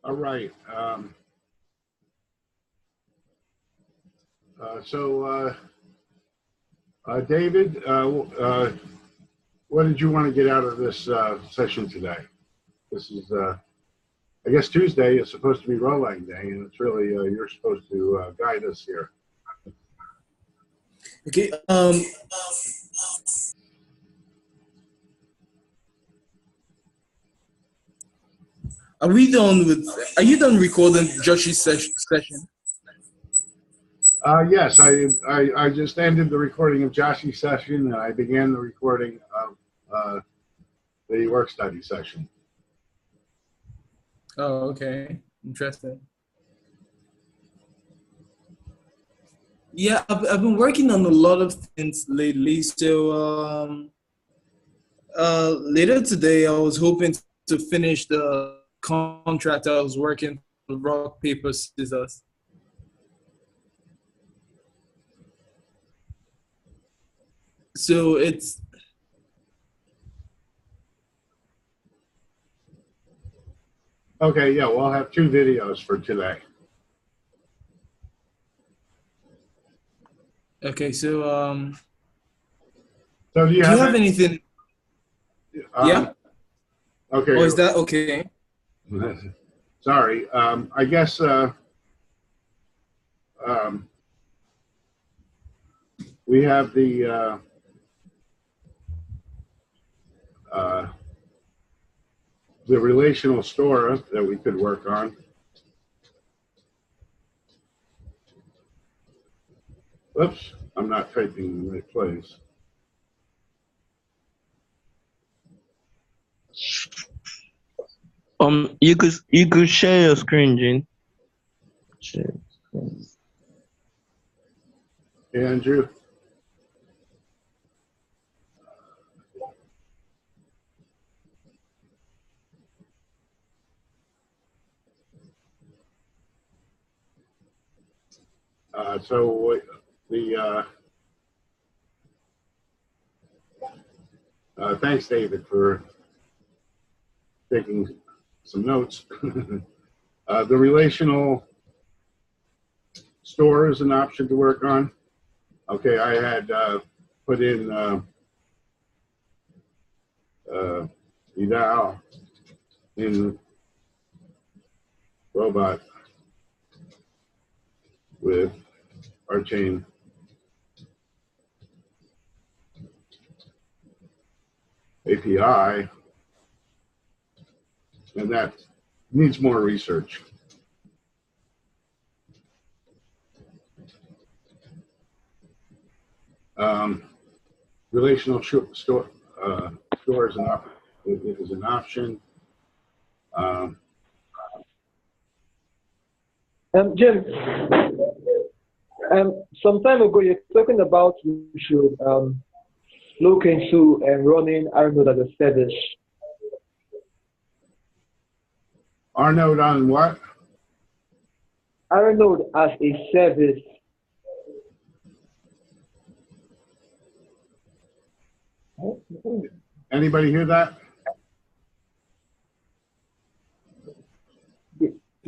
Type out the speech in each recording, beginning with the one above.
All right. David, what did you want to get out of this session today? This is, I guess Tuesday is supposed to be RHolang Day, and it's really, you're supposed to guide us here. Okay. Are we done with? Are you done recording Josh's session? Yes, I just ended the recording of Josh's session, and I began the recording of the work study session. Oh, okay. Interesting. Yeah, I've been working on a lot of things lately. So later today, I was hoping to finish the contract I was working on, rock, paper, scissors. So it's okay. Yeah, we'll have 2 videos for today. okay. So So do you have anything? Yeah. Okay. Oh, is that okay? Sorry. I guess we have the relational store that we could work on. Oops, I'm not typing in the right place. You could share your screen, Gene. Share screen. Andrew. So the thanks, David, for taking some notes. The relational store is an option to work on. Okay, I had put in eval in robot with RChain API, and that needs more research. Relational store is an option. Jim, some time ago you're talking about we should look into running RNode as a service. RNode on what? RNode as a service. Anybody hear that?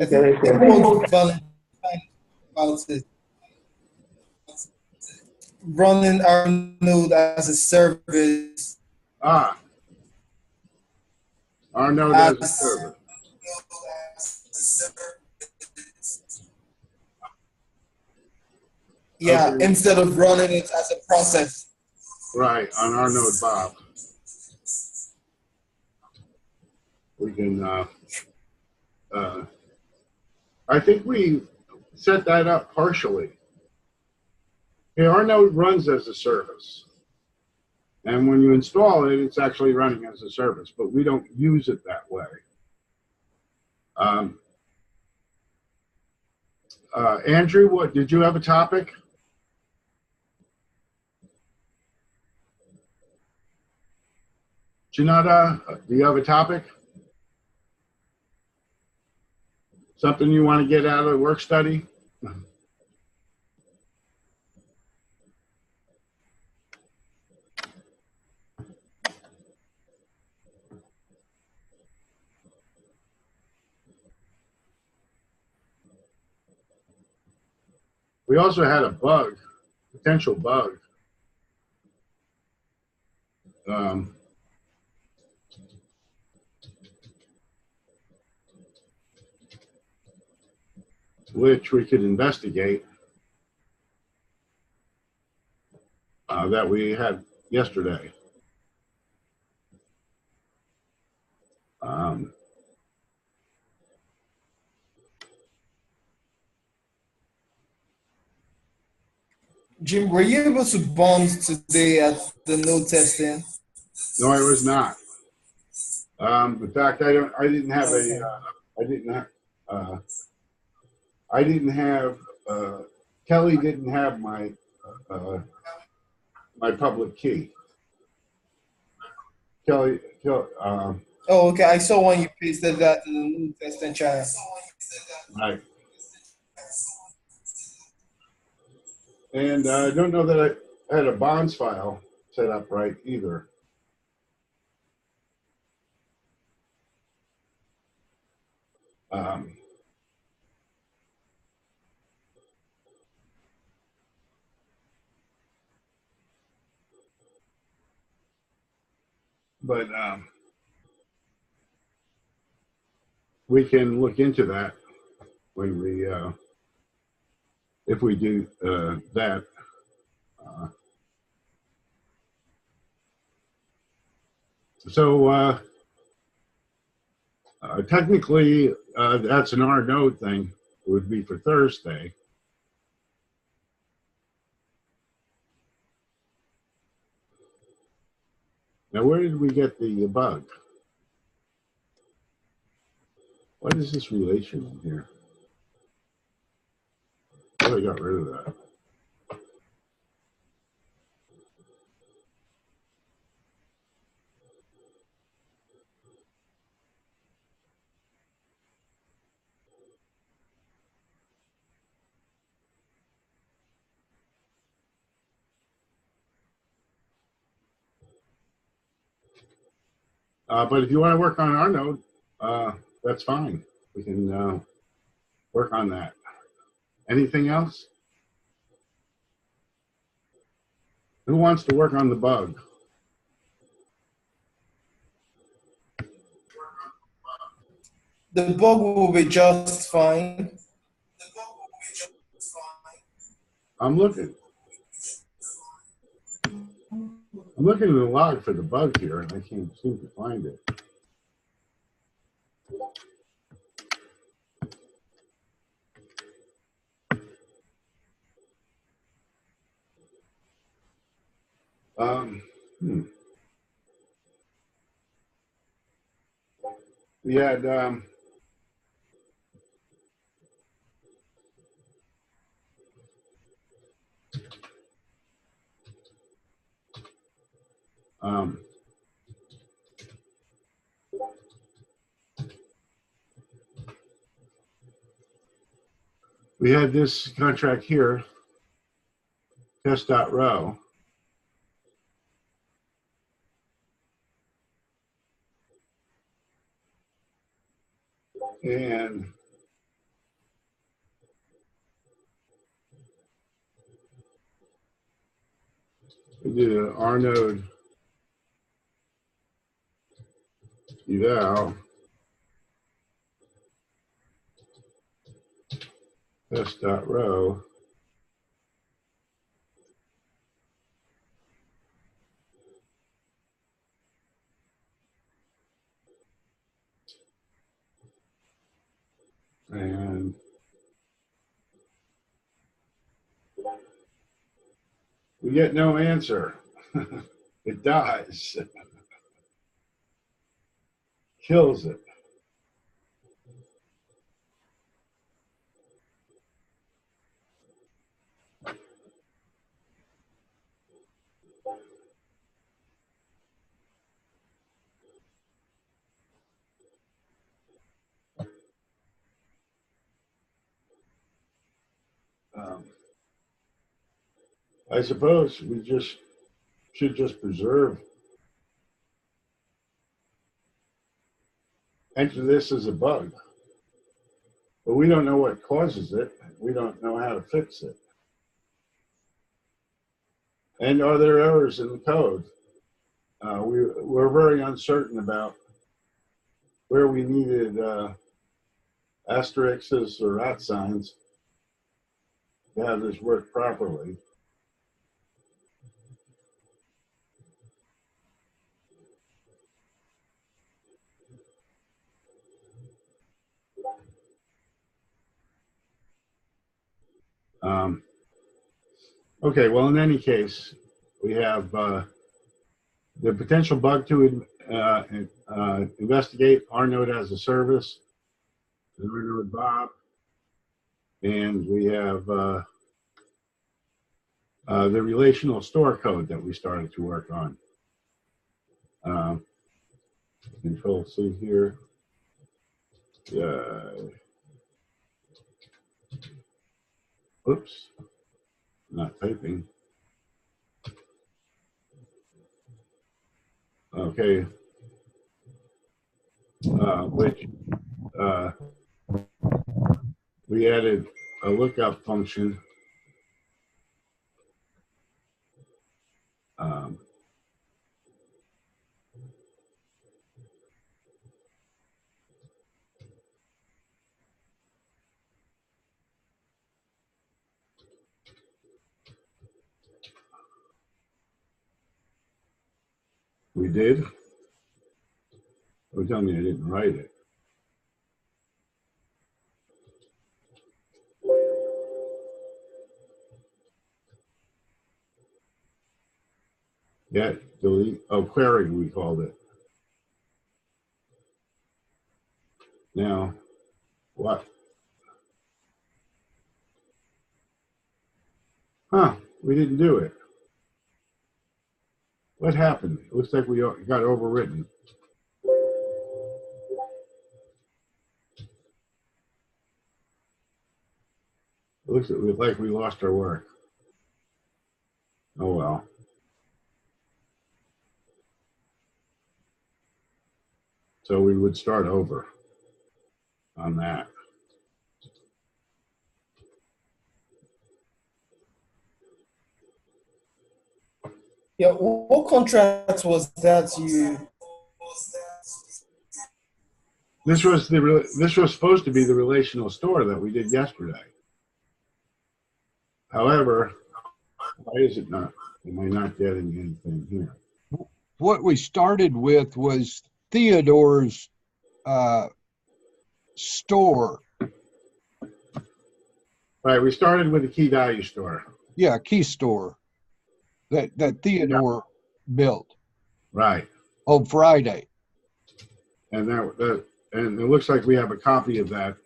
I think running RNode as a service. RNode as a service. Yeah, okay. Instead of running it as a process. Right, on RNode Bob. We can, I think we set that up partially. Okay, RNode runs as a service. And when you install it, it's actually running as a service, but we don't use it that way. Andrew, what did you have a topic? Janata, do you have a topic? Something you want to get out of the work study? We also had a bug, potential bug. Which we could investigate that we had yesterday. Jim, were you able to bond today at the node testing? No, I was not. In fact, I didn't have Okay. I didn't have. Kelly didn't have my my public key. Kelly. Oh, okay. I saw when you pasted that to the node testing channel. Right. And I don't know that I had a bonds file set up right either. But we can look into that when we, if we do that. So technically, that's an R node thing. It would be for Thursday. Now, where did we get the bug? What is this relation in here? Oh, I got rid of that. But if you want to work on our node, that's fine. We can work on that. Anything else? Who wants to work on the bug? The bug will be just fine. I'm looking. I'm looking at the log for the bug here, and I can't seem to find it. We had we had this contract here, test.row. And we did an R node eval test.row. And we get no answer. It dies. Kills it. I suppose we should just preserve. Enter this as a bug. But we don't know what causes it. We don't know how to fix it. And are there errors in the code? We're very uncertain about where we needed asterisks or @ signs to have this work properly. Okay, well, in any case, we have the potential bug to investigate RNode as a service, RNode Bob, and we have the relational store code that we started to work on. Control C here. Oops, not typing. Okay, which we added a lookup function. We did. Don't tell me I didn't write it. Yeah, delete. Oh, query, we called it. Now, what? Huh, we didn't do it. What happened? It looks like we got overwritten. It looks like we lost our work. Oh well. So we would start over on that. Yeah, what contract was that you? This was supposed to be the relational store that we did yesterday. However, why is it not? Am I not getting anything here? What we started with was Theodore's store. Right, we started with the key value store. Yeah, key store that Theodore built. Right. On Friday. And and it looks like we have a copy of that.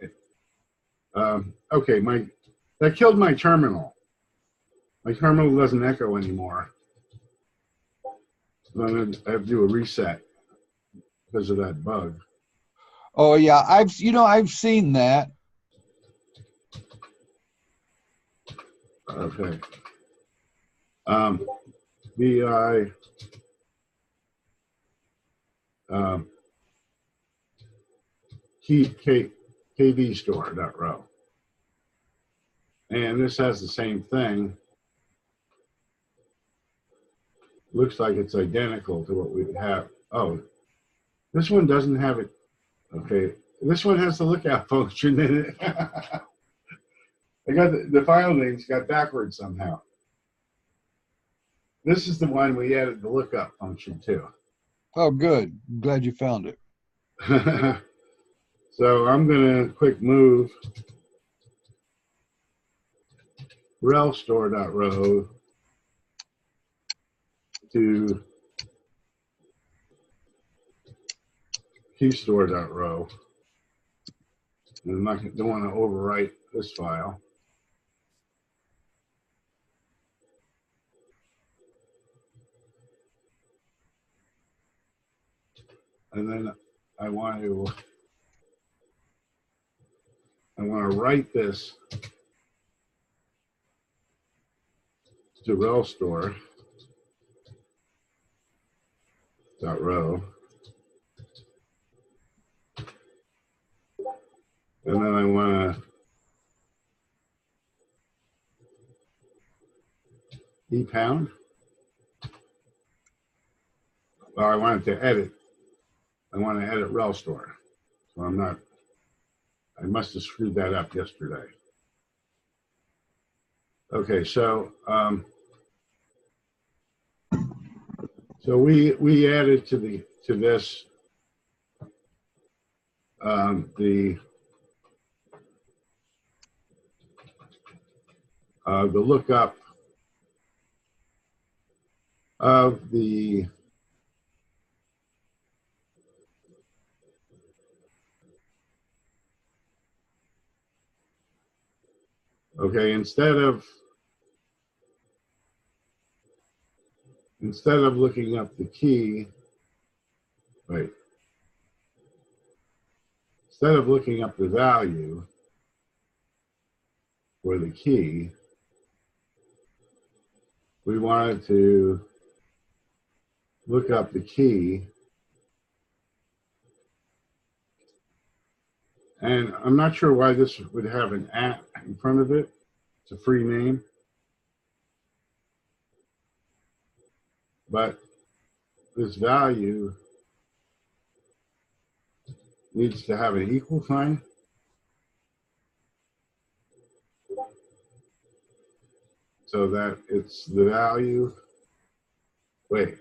Okay, that killed my terminal. My terminal doesn't echo anymore. So I have to do a reset because of that bug. Oh yeah, I've seen that. Okay. VI KV store.row. And this has the same thing. Looks like it's identical to what we have. Oh, this one doesn't have it. Okay, this one has the lookout function in it. I got the file names got backwards somehow. This is the one we added the lookup function to. Oh, good. I'm glad you found it. So I'm going to quick move relstore.row to keystore.row. And I don't want to overwrite this file. And then I want to write this to relstore.row. And then I want to epound Oh, I wanted to edit. I want to edit rel store. So I'm not, I must have screwed that up yesterday. Okay, so we added to this the lookup of the okay, instead of looking up the key, wait, instead of looking up the value for the key, we wanted to look up the key. And I'm not sure why this would have an at in front of it. It's a free name. But this value needs to have an equal sign. So that it's the value. Wait.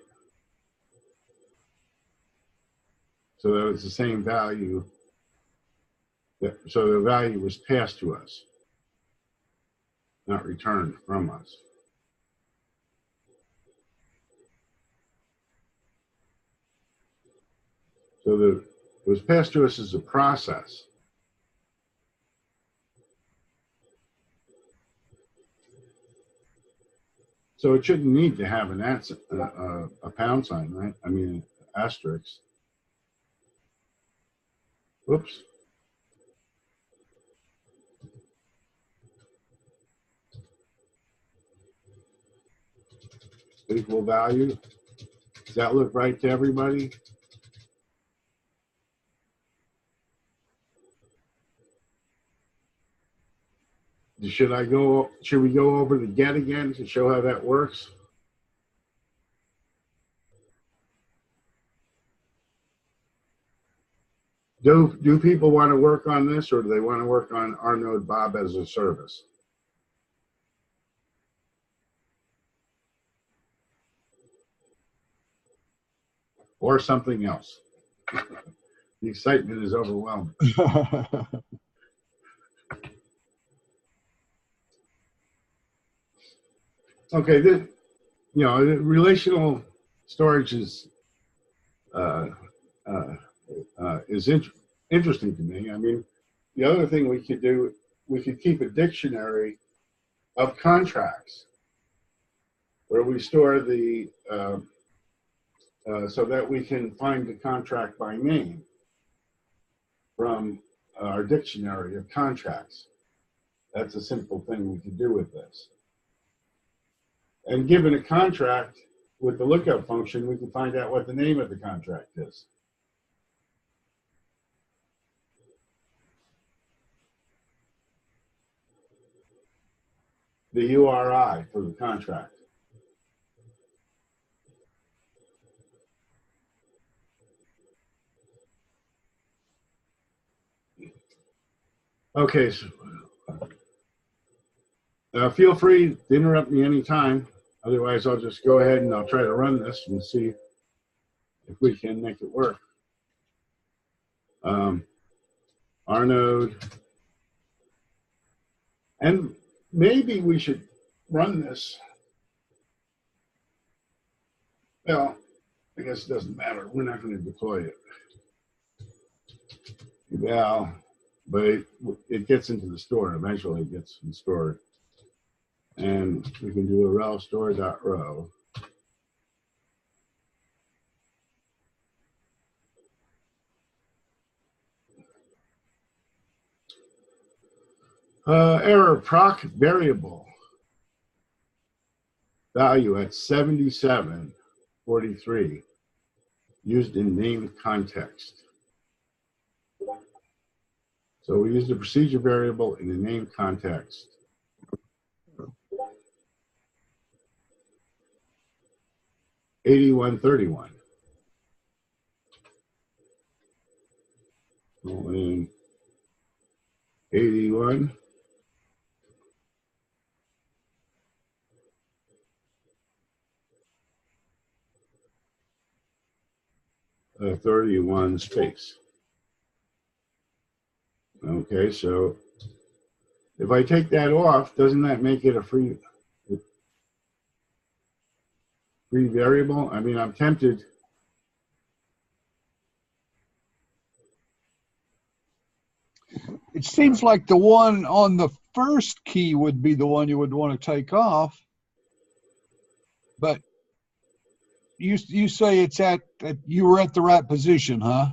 So that it's the same value. So the value was passed to us, not returned from us. So it was passed to us as a process. So it shouldn't need to have an a pound sign, right? I mean, asterisk. Whoops. Equal value. Does that look right to everybody? Should we go over the get again to show how that works? Do people want to work on this, or do they want to work on RNode Bob as a service? Or something else? The excitement is overwhelming. Okay, relational storage is interesting to me. I mean, the other thing we could do, we could keep a dictionary of contracts where we store the so that we can find the contract by name from our dictionary of contracts. That's a simple thing we could do with this. And given a contract with the lookup function, we can find out what the name of the contract is. The URI for the contract. Okay, so feel free to interrupt me anytime. Otherwise, I'll just go ahead and I'll try to run this and see if we can make it work. RNode. And maybe we should run this. Well, I guess it doesn't matter. We're not going to deploy it. Well, but it gets into the store. Eventually it gets stored. And we can do a rel store.row. Error proc variable value at 7743 used in named context. So we used a procedure variable in the named context. $81.31. in 81. Uh, 31 space. Okay, so if I take that off, doesn't that make it a free variable? I mean, I'm tempted. It seems like the one on the first key would be the one you would want to take off. But you say it's you were at the right position, huh?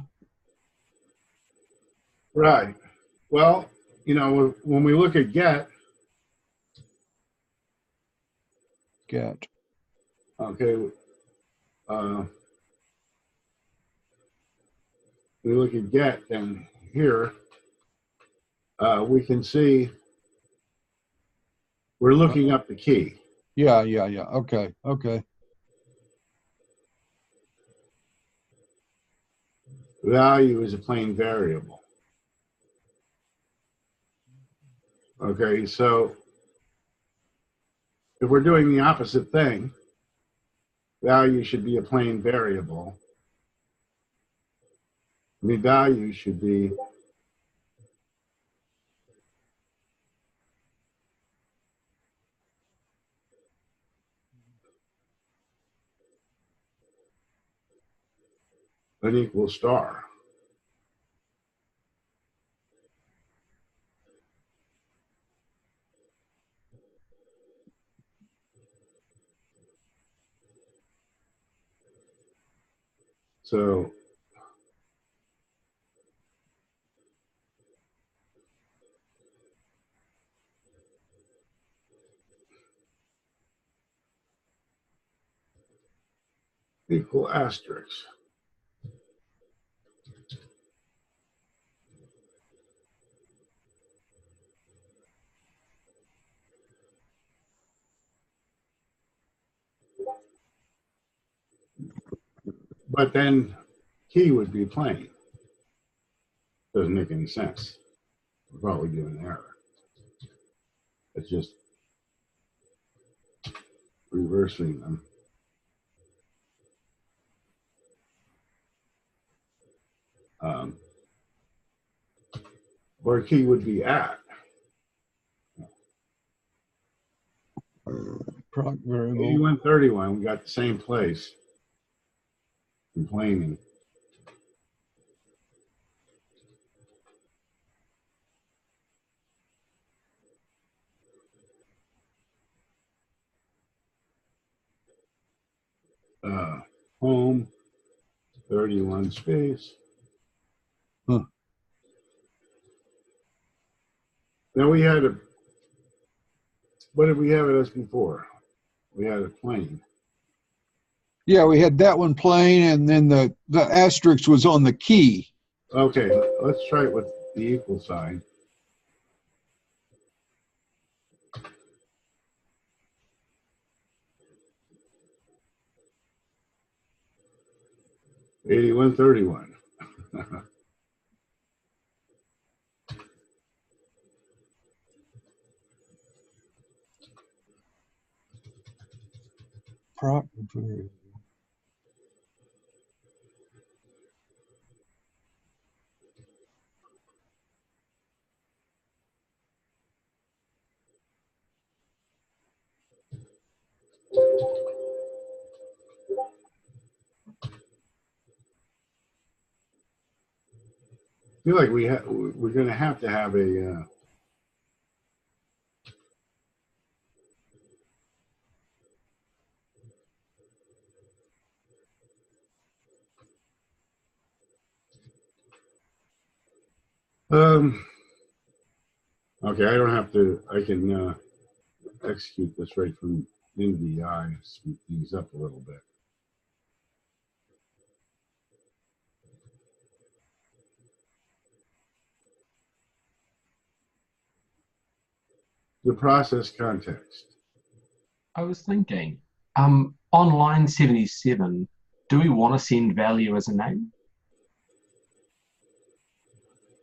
Right. Well, you know, when we look at get, okay, we look at get, and here we can see we're looking up the key. Yeah. Okay. Value is a plain variable. Okay, so if we're doing the opposite thing, value should be a plain variable. I mean, value should be an equal star. So equal asterisk. But then key would be plain. Doesn't make any sense. We're probably doing an error. It's just reversing them. Or key would be at. Proc variable. 8131, we got the same place. Complaining. Home, 31 space. Huh. Now we had what did we have it as before? We had a plain. Yeah, we had that one plain, and then the asterisk was on the key. Okay, let's try it with the equal sign. Eighty-one 31. Proc variable. I feel like we're going to have a okay, I don't have to, I can execute this right from NVI, speed these up a little bit. The process context. I was thinking, on line 77, do we want to send value as a name?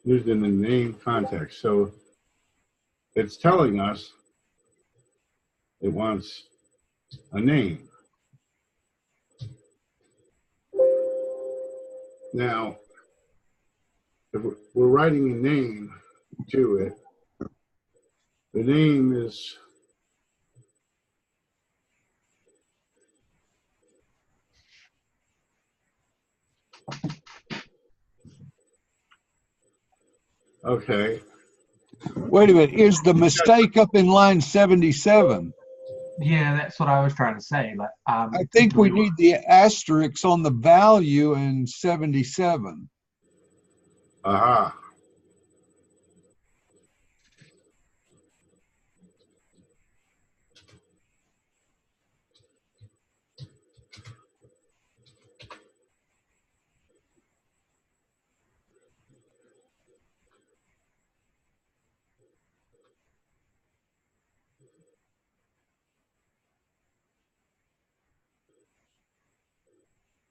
used in the name context. So it's telling us it wants a name. Now, if we're writing a name to it, the name is okay. Wait a minute. Is the mistake up in line 77? Yeah, that's what I was trying to say. Like, I think we need the asterisks on the value in 77. Aha.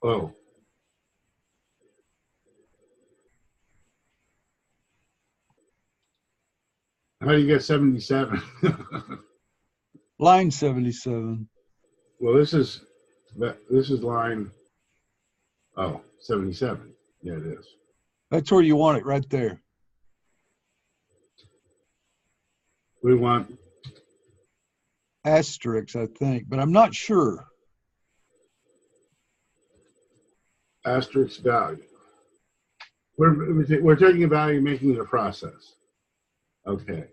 Oh. How do you get 77? Line 77. Well, this is line 77. Yeah, it is. That's where you want it, right there. We want Asterisks, I think, but I'm not sure. asterisk value. We're taking a value, making it a process. Okay.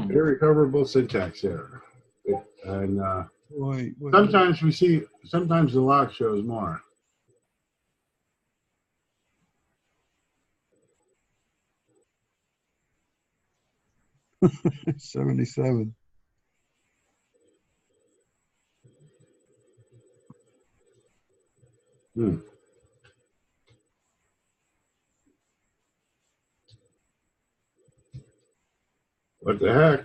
Irrecoverable syntax error. And Wait. sometimes the log shows more. Wait. 77. What the heck?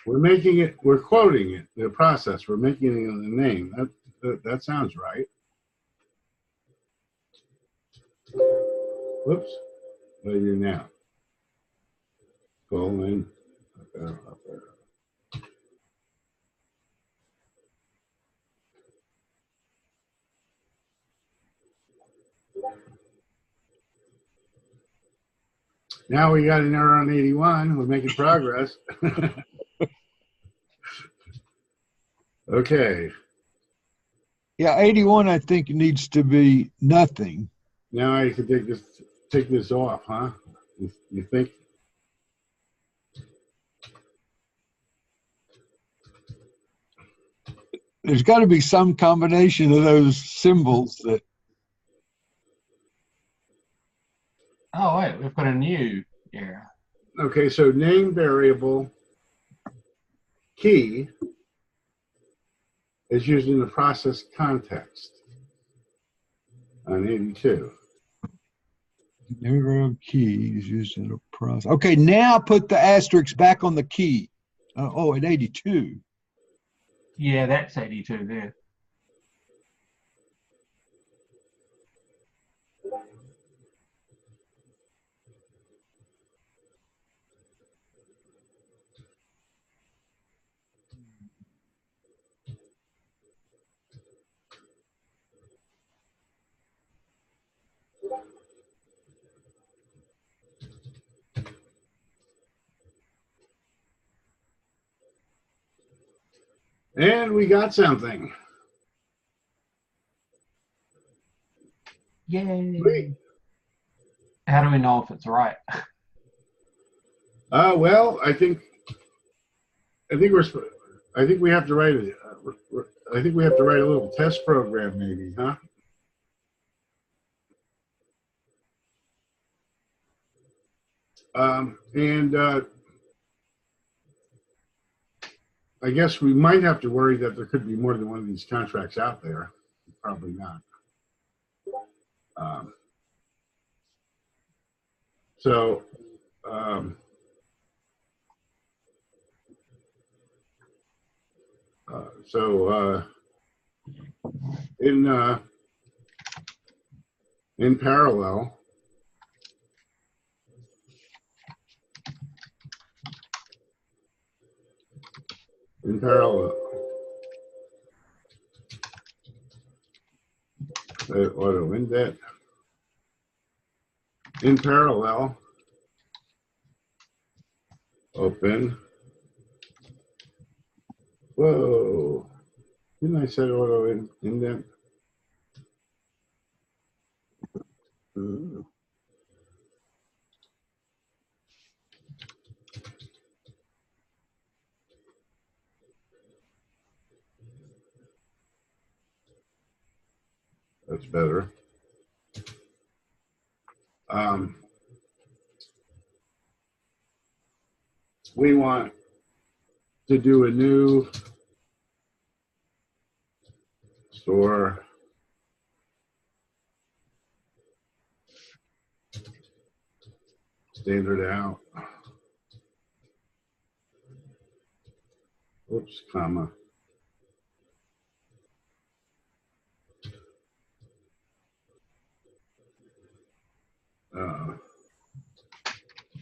We're making it, we're quoting it, the process, we're making it in the name. That sounds right. Whoops. What do you do now? Colon, up there. Now we got an error on 81. We're making progress. Okay. Yeah, 81, I think, needs to be nothing. Now I can take this off, huh? You think? There's got to be some combination of those symbols that. Oh, wait, we've got a new error. Okay, so name variable key is used in the process context on 82. Name key is used in a process. Okay, now put the asterisk back on the key. At 82. Yeah, that's 82 there. And we got something. Yay. Sweet. How do we know if it's right? Well, I think we have to write I think we have to write a little test program, maybe, huh? I guess we might have to worry that there could be more than one of these contracts out there. Probably not. So, in parallel, auto indent. In parallel, open. Whoa! Didn't I set auto indent? That's better. We want to do a new store. Standard out. Oops, comma.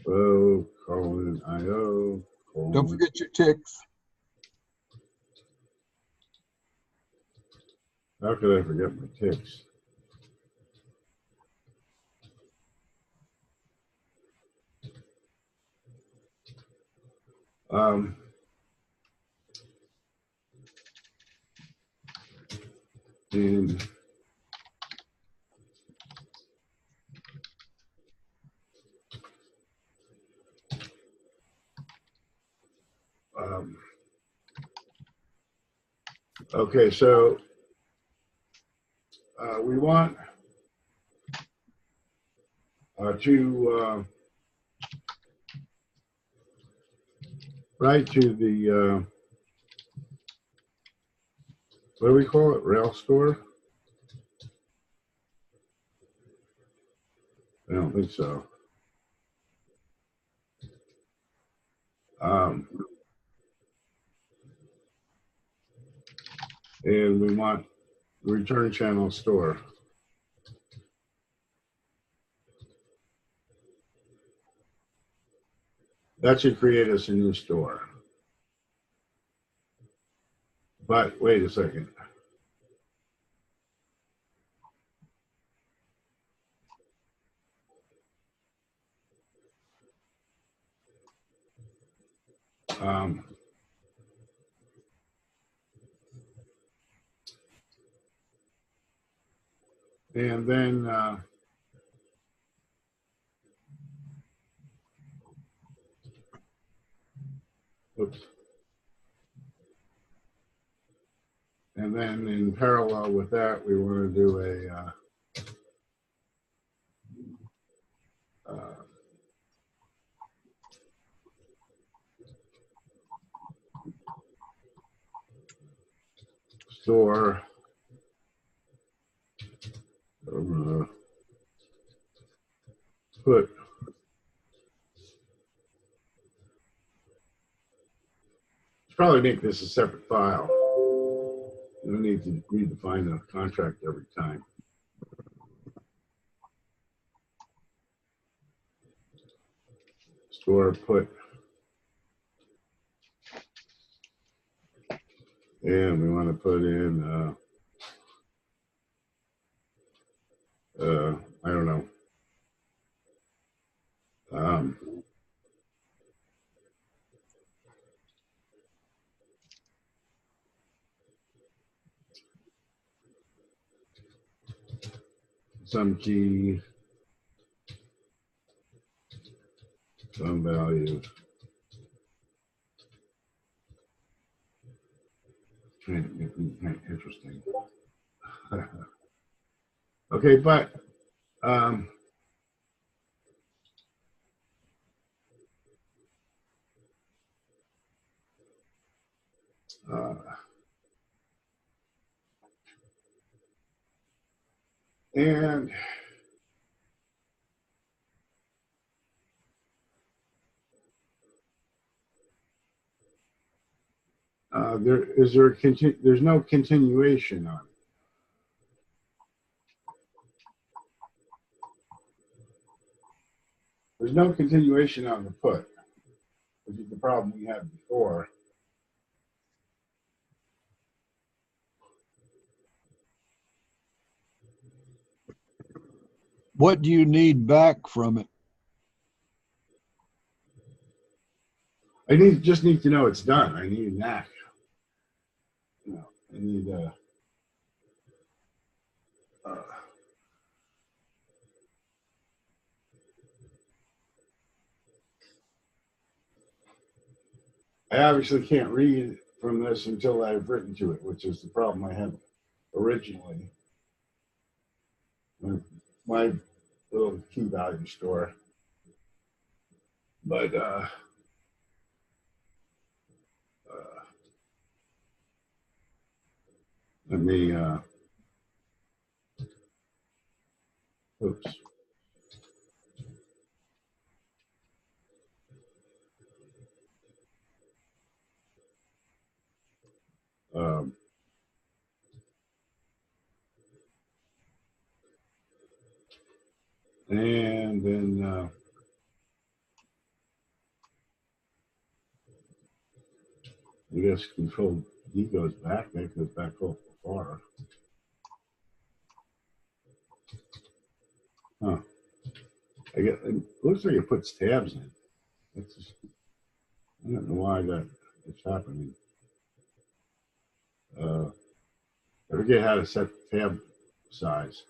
O colon IO colon. Don't forget your ticks. How could I forget my ticks? And okay, so we want to write to the what do we call it? Rail store? I don't think so. And we want return channel store. That should create us a new store. But wait a second. And then oops. And then in parallel with that, we want to do a store put probably make this a separate file. You don't need to redefine the contract every time. Store put, and we want to put in I don't know. Some key, some value. Trying to make it kind of interesting. Okay, but and There's no continuation on it. There's no continuation on the put, which is the problem we had before. What do you need back from it? I just need to know it's done. I need a knack. You know, I need I obviously can't read from this until I've written to it, which is the problem I had originally. My little key value store. But let me oops. Um, and then I guess Control D goes back. That goes back so far. Huh. It looks like it puts tabs in. It's just, I don't know why it's happening. I forget how to set the tab size.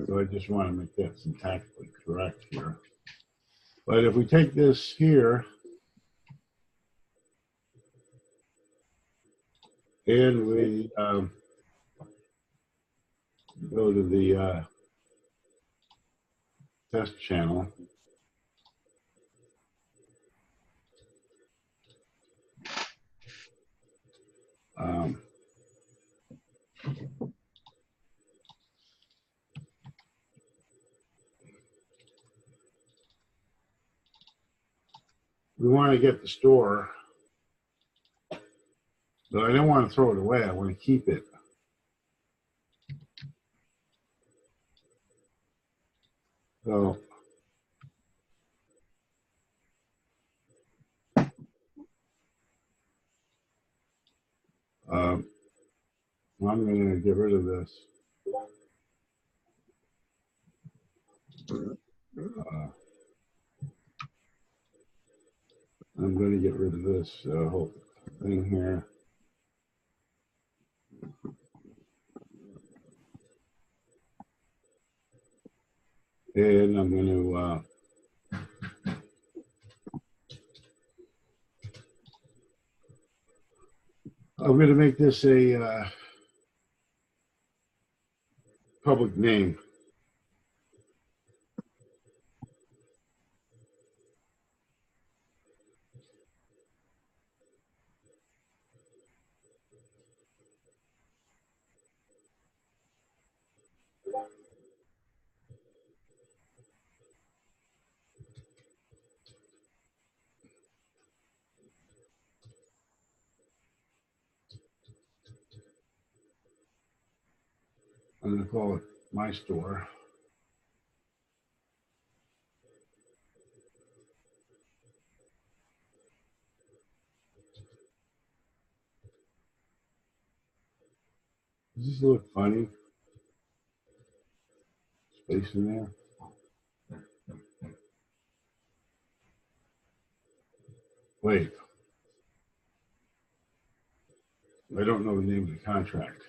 So I just want to make that syntactically correct here. But if we take this here and we go to the test channel, we want to get the store, but I don't want to throw it away. I want to keep it. So I'm going to get rid of this. I'm going to get rid of this whole thing here. And I'm going to make this a public name. I'm going to call it my store. Does this look funny? Space in there. Wait. I don't know the name of the contract.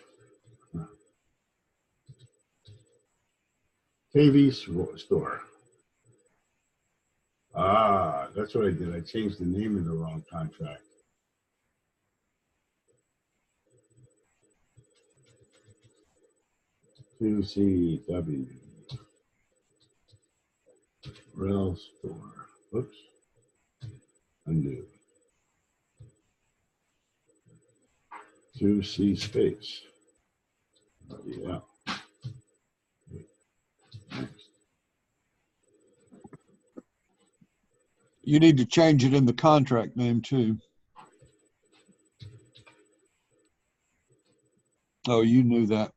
KV store. Ah, that's what I did. I changed the name of the wrong contract. QCW. Rel store. Oops. Undo. 2C space. Yeah. Next. You need to change it in the contract name too. Oh, you knew that.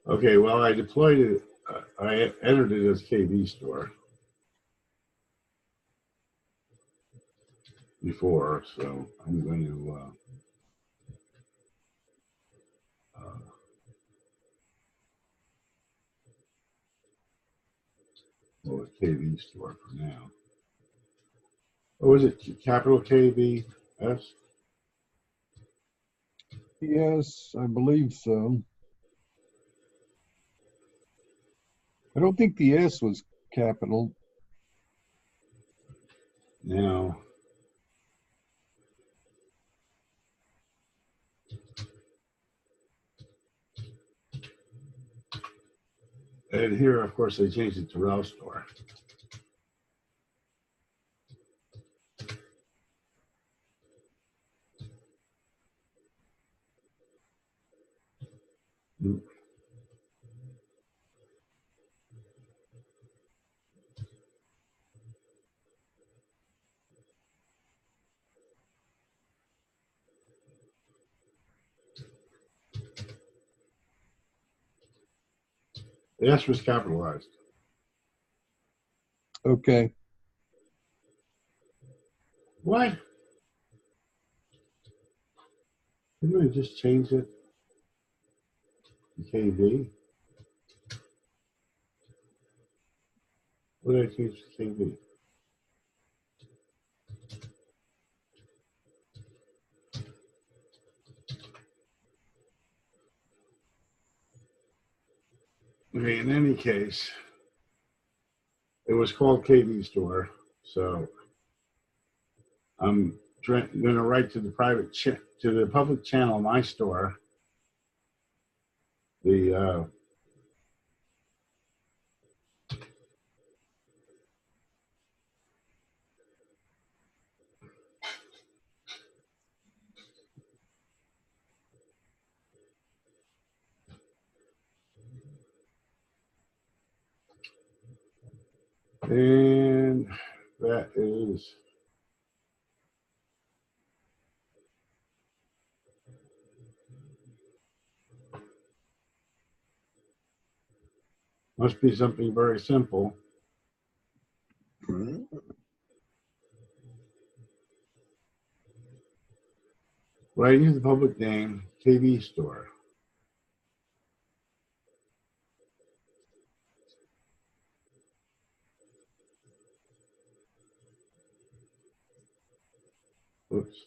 Okay, well, I deployed it. I entered it as KV store before, so I'm going to well, it's KV store for now. Oh, is it capital KV S? Yes, I believe so. I don't think the S was capital. Now, and here, of course, they changed it to RHolang store. The S was capitalized. Okay. What? Didn't I just change it to KV? What did I change to KV? Okay, in any case, it was called KV store, so I'm going to write to the to the public channel, my store, the and that is must be something very simple. Writing to the public name, KV store. Oops.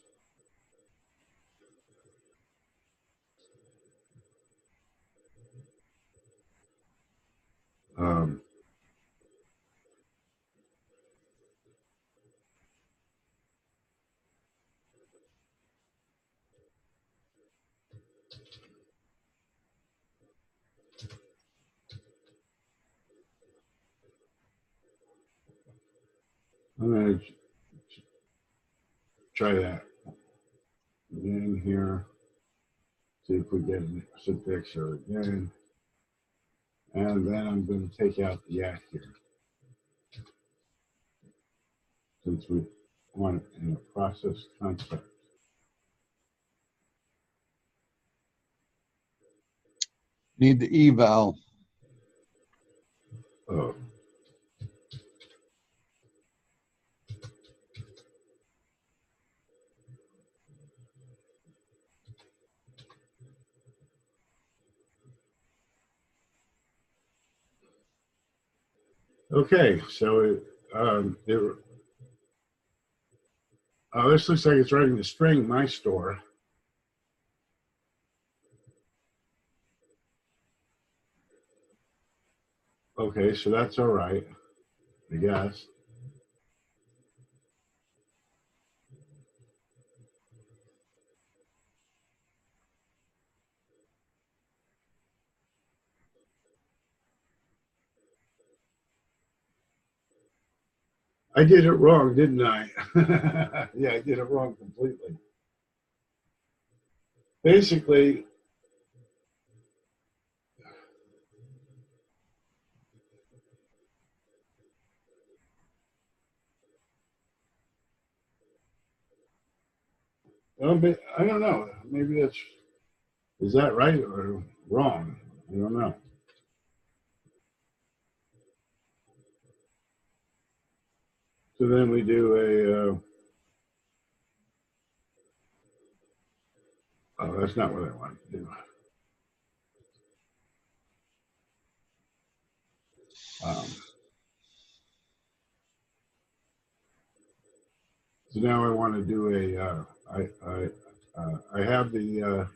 Um, I'm going to try that again here. See if we get a picture again. And then I'm going to take out the at here. Since we want it in a process concept. Need the eval. Oh. Okay, so this looks like it's writing the string my store. Okay, so that's all right, I guess. I did it wrong, didn't I? Yeah, I did it wrong completely. Basically, I don't know. Maybe is that right or wrong? I don't know. So then we do oh, that's not what I wanted to do. So now I want to do I have the,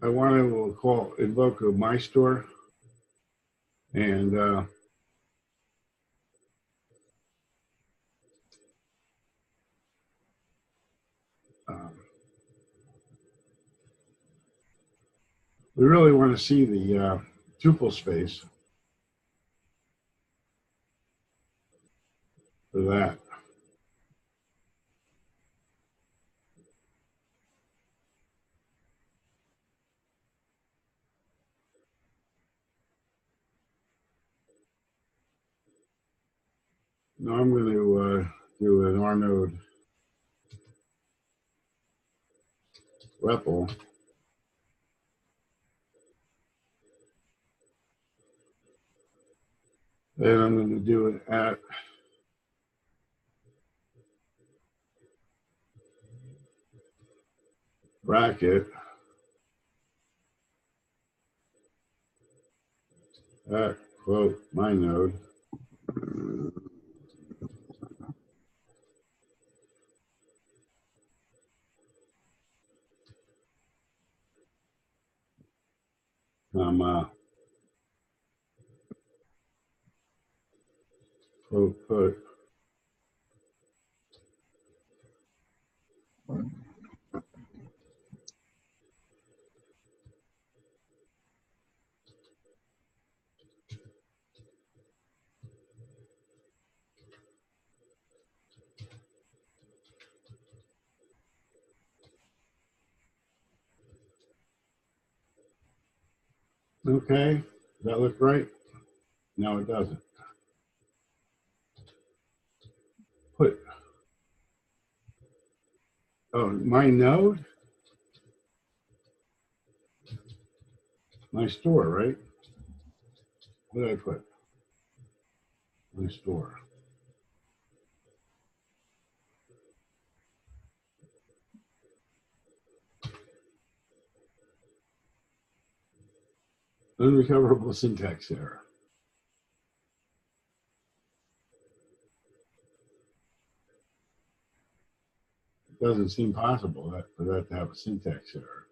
I want to invoke a my store and um, we really want to see the tuple space for that. Now I'm going to do an RNode REPL. And I'm going to do it at bracket at quote my node. Quote put okay. Does that look right? No, it doesn't. Put oh my node, my store, right? What did I put? My store. Unrecoverable syntax error. It doesn't seem possible for that to have a syntax error.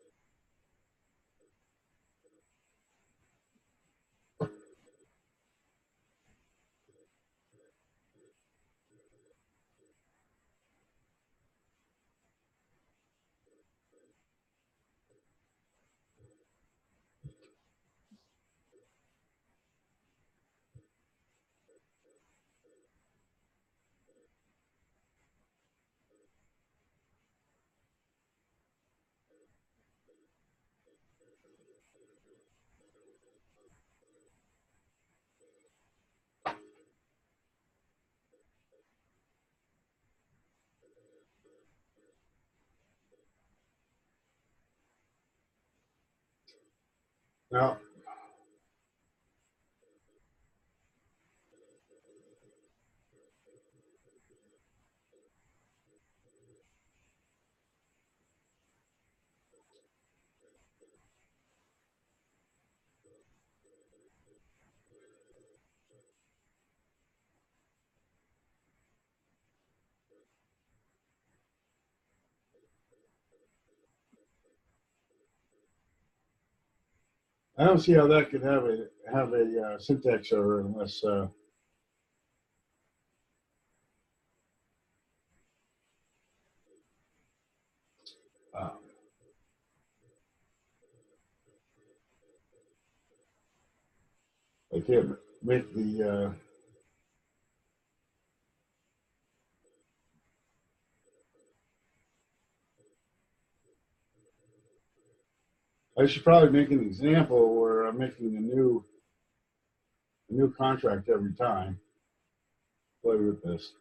Now, I don't see how that could have a syntax error unless uh, I can't make the I should probably make an example where I'm making a new contract every time. Play with this.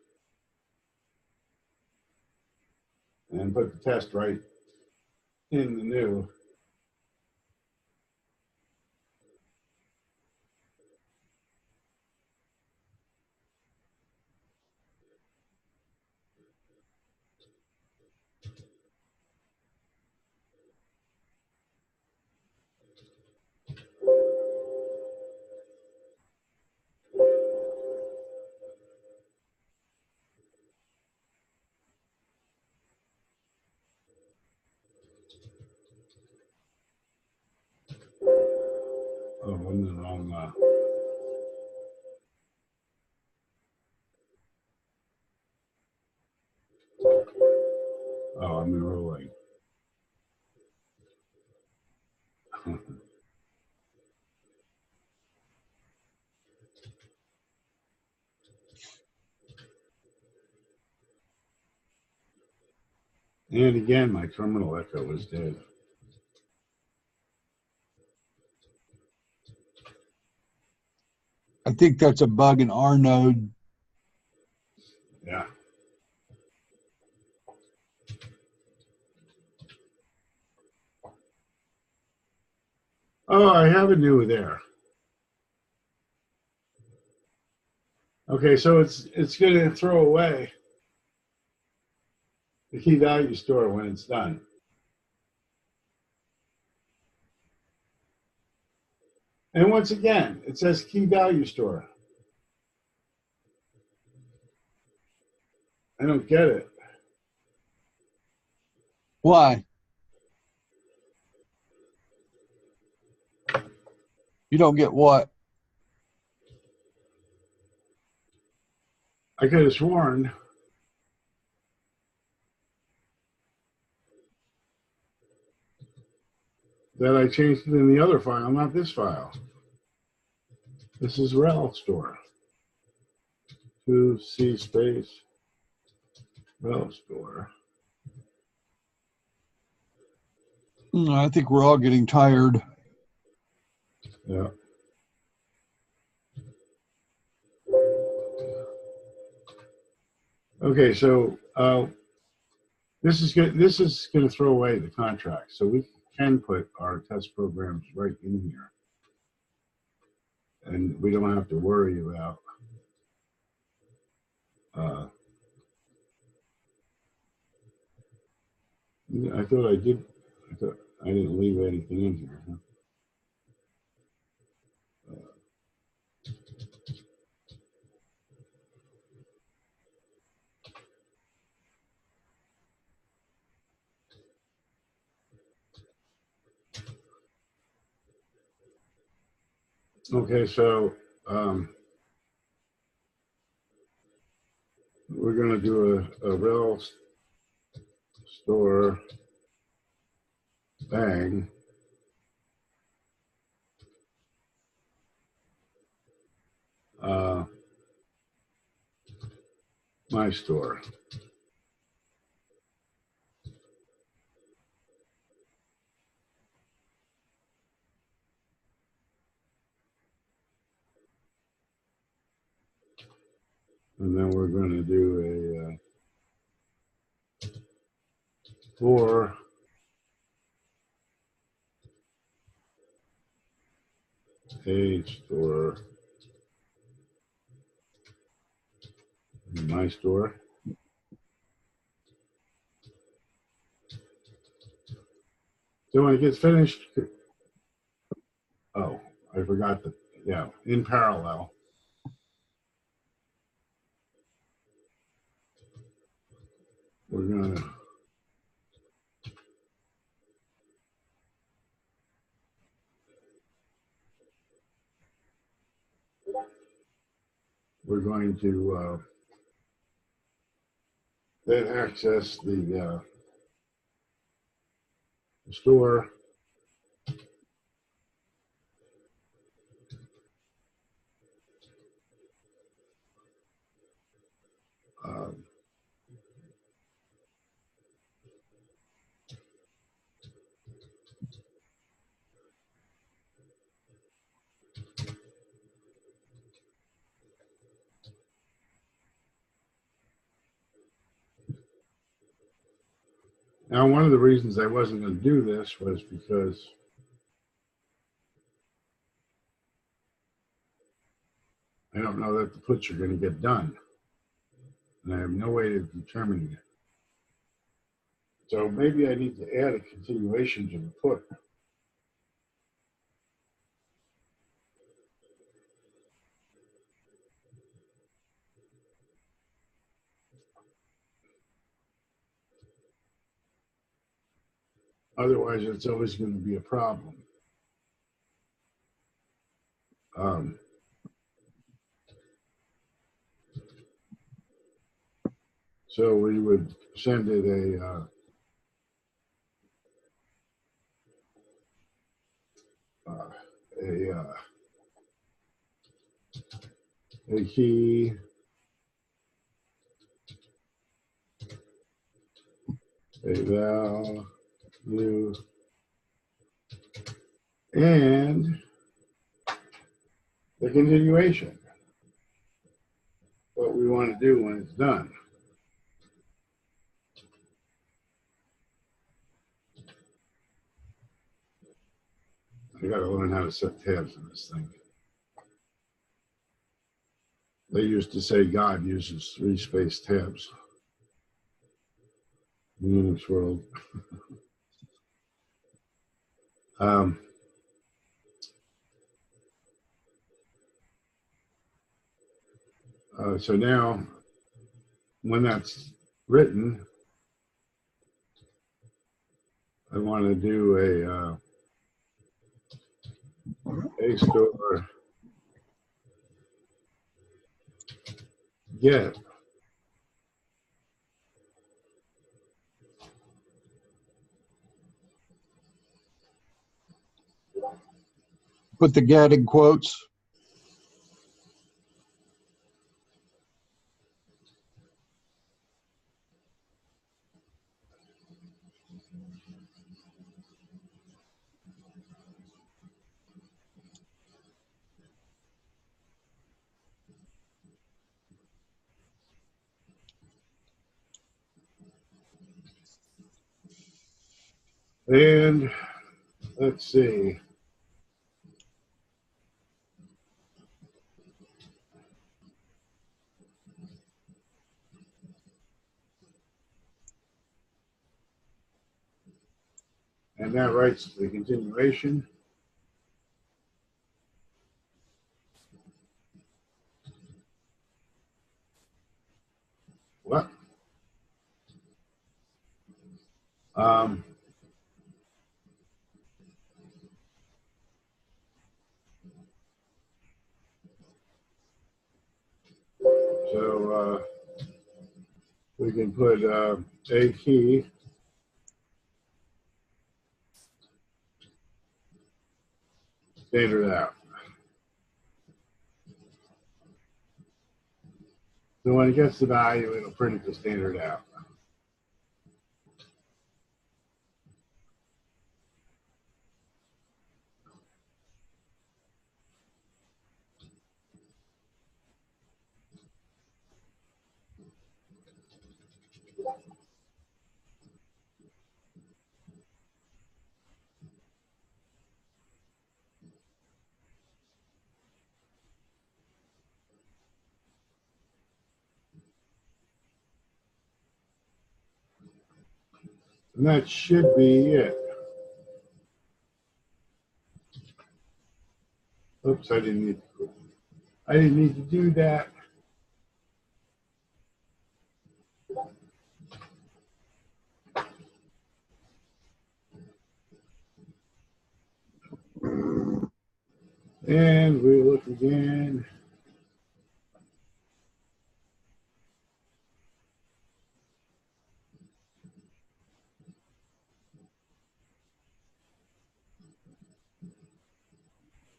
And put the test right in the new. Oh, I'm in the wrong. Oh, I'm in RHolang. And again, my terminal echo is dead. I think that's a bug in our node. Yeah. Oh, I have a new there. Okay, so it's going to throw away the key value store when it's done. And once again, it says key value store. I don't get it. Why? You don't get what? I could have sworn that I changed it in the other file, not this file. This is rel store. 2C space rel store. I think we're all getting tired. Yeah. Okay, so this is good. This is going to throw away the contract, so we can put our test programs right in here, and we don't have to worry about. I thought I did. I thought I didn't leave anything in here. Huh? Okay, so we're going to do a rel store bang. My store. And then we're going to do a for page store, my store. So when it gets finished, oh, I forgot that, yeah, in parallel. We're going to then access the store. Um, Now, one of the reasons I wasn't going to do this was because I don't know that the puts are going to get done. And I have no way of determining it. So maybe I need to add a continuation to the put. Otherwise, it's always going to be a problem. So we would send it a key, a value, and the continuation. What we want to do when it's done. I got to learn how to set tabs in this thing. They used to say God uses 3 space tabs in Linux world. So now, when that's written, I want to do a store get. Put the get in quotes. And let's see. And that writes the continuation. What? So we can put a key standard out. So when it gets the value, it'll print it to standard out. And that should be it. Oops, I didn't need to do that. And we look again.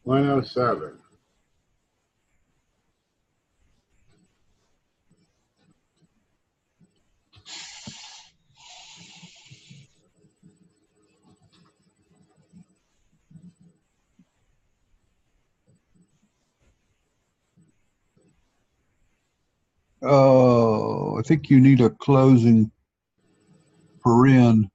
$107. Oh, I think you need a closing paren.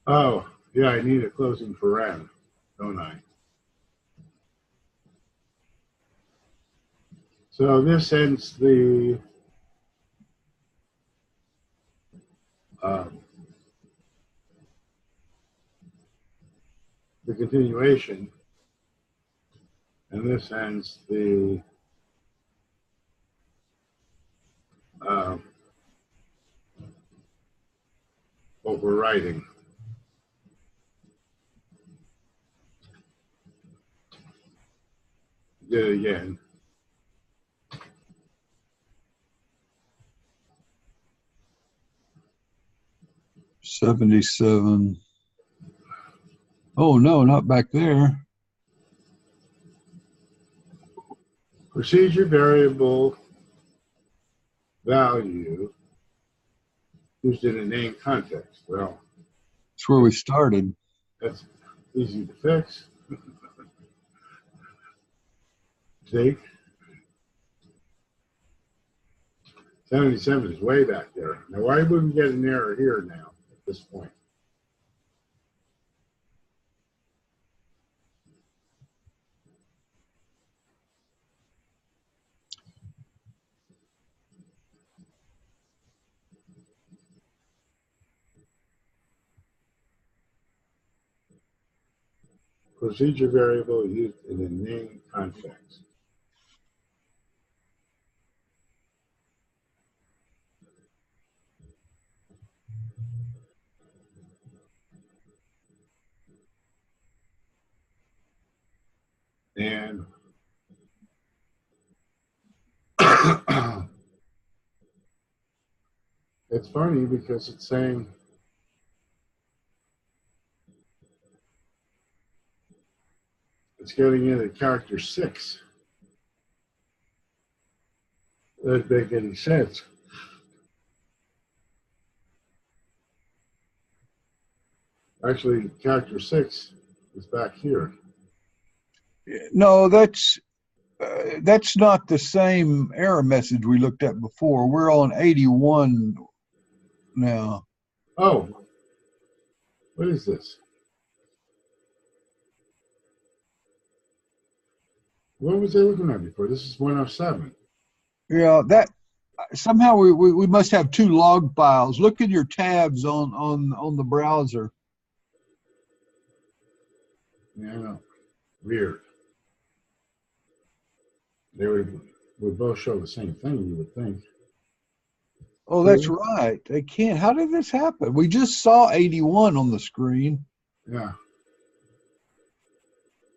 Oh, yeah, I need a closing paren, don't I? So this ends um, the continuation, and this ends um, what we're writing. Did it again. $77. Oh no, not back there. Procedure variable value used in a name context. Well, That's where we started. that's easy to fix. See? 77 is way back there. Now, why would we get an error here now at this point? Procedure variable used in a name context. And it's funny because it's saying it's getting into character 6. That doesn't make any sense. Actually, character 6 is back here. No, that's not the same error message we looked at before. We're on 81 now. Oh, what is this? What was I looking at before? This is 107. Yeah, that somehow we must have two log files. Look at your tabs on the browser. Yeah, I know. Weird. They would both show the same thing, you would think. Oh, that's right. They can't. How did this happen? We just saw 81 on the screen. Yeah.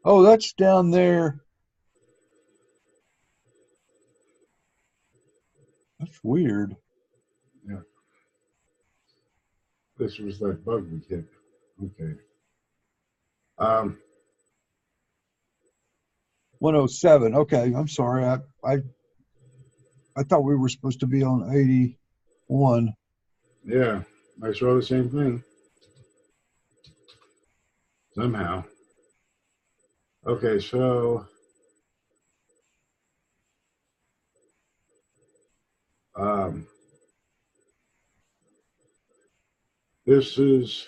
Oh, that's down there. That's weird. Yeah. This was that bug we hit. Okay. 107. Okay, I'm sorry. I thought we were supposed to be on 81. Yeah, I saw the same thing. Somehow. Okay, so this is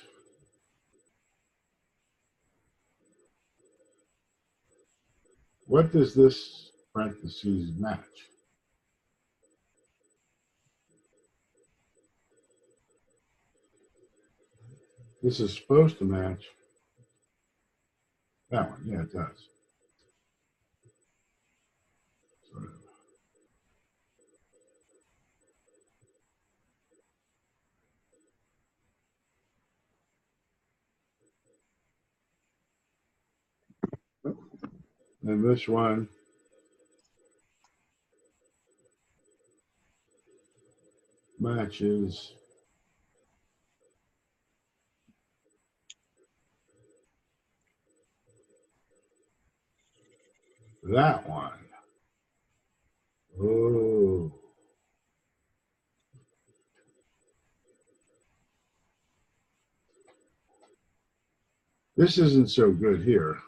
what does this parentheses match? This is supposed to match that one. Yeah, it does. Sort of. And this one matches that one. Oh. This isn't so good here.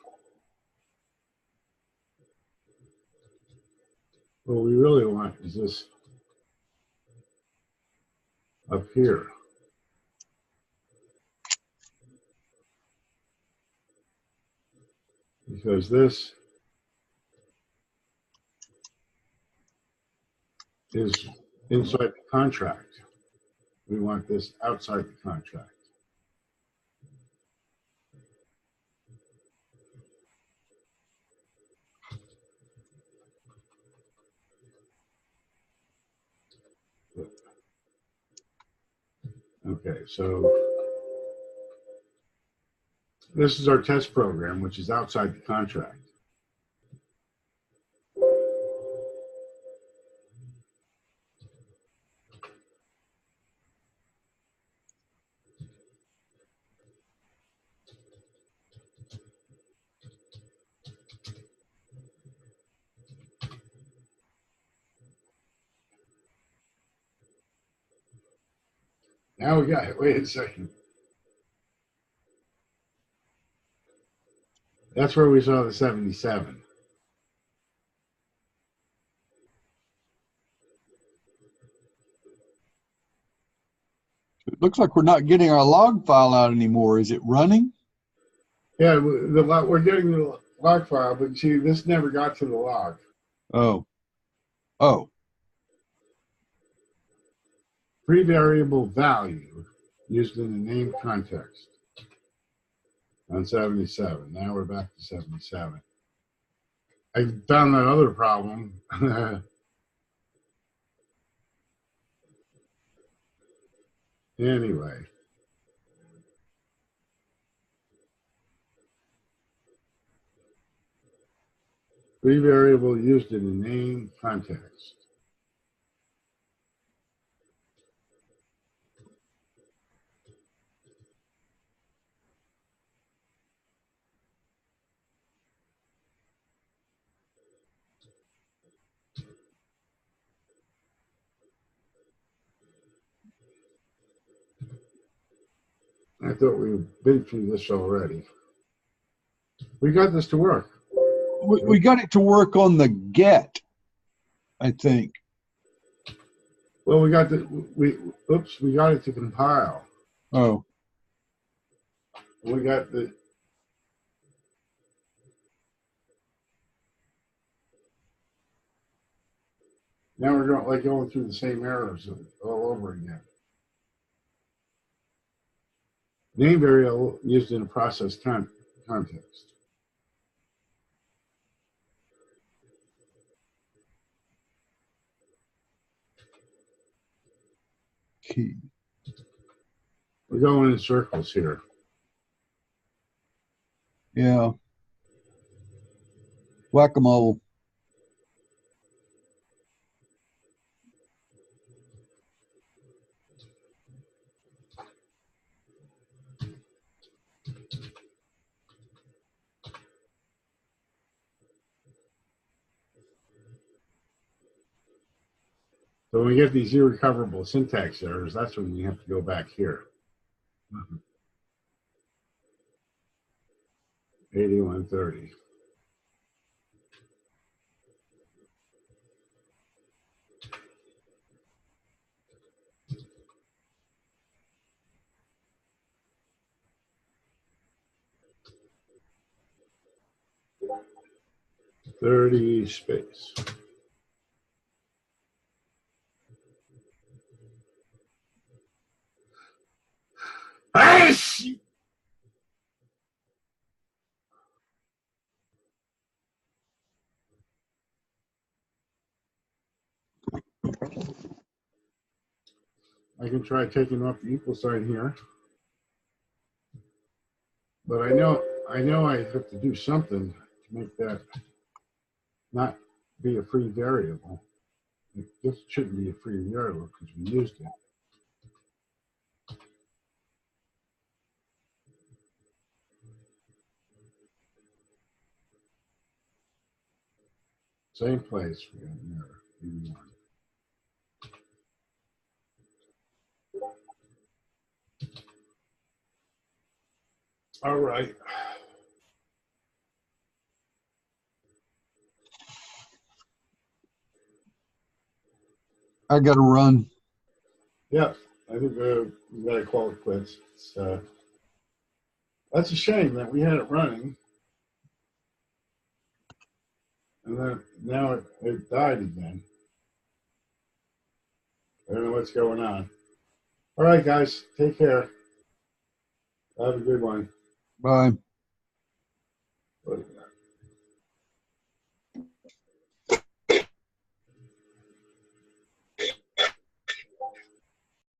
What we really want is this up here. because this is inside the contract. We want this outside the contract. Okay, so this is our test program, which is outside the contract. Now we got it. Wait a second. That's where we saw the 77. It looks like we're not getting our log file out anymore. Is it running? Yeah, we're getting the log file, but see, this never got to the log. Oh. Oh. Free variable value used in the name context on 77. Now we're back to 77. I found that other problem. Anyway. Free variable used in the name context. I thought we've been through this already. We got this to work. We got it to work on the get, I think. Well, we got it to compile. Oh. We got the now we're going through the same errors all over again. Name variable used in a process context. Key. We're going in circles here. Yeah. Whack-a-mole. So when we get these irrecoverable syntax errors, that's when we have to go back here. 8130. Space. Nice! I can try taking off the equal sign here. But I know I have to do something to make that not be a free variable. This shouldn't be a free variable because we used it. Same place. We got an error. All right. I got to run. Yeah, I think we got to call it quits. That's a shame that we had it running. And then now it died again. I don't know what's going on. All right, guys, take care. Have a good one. Bye.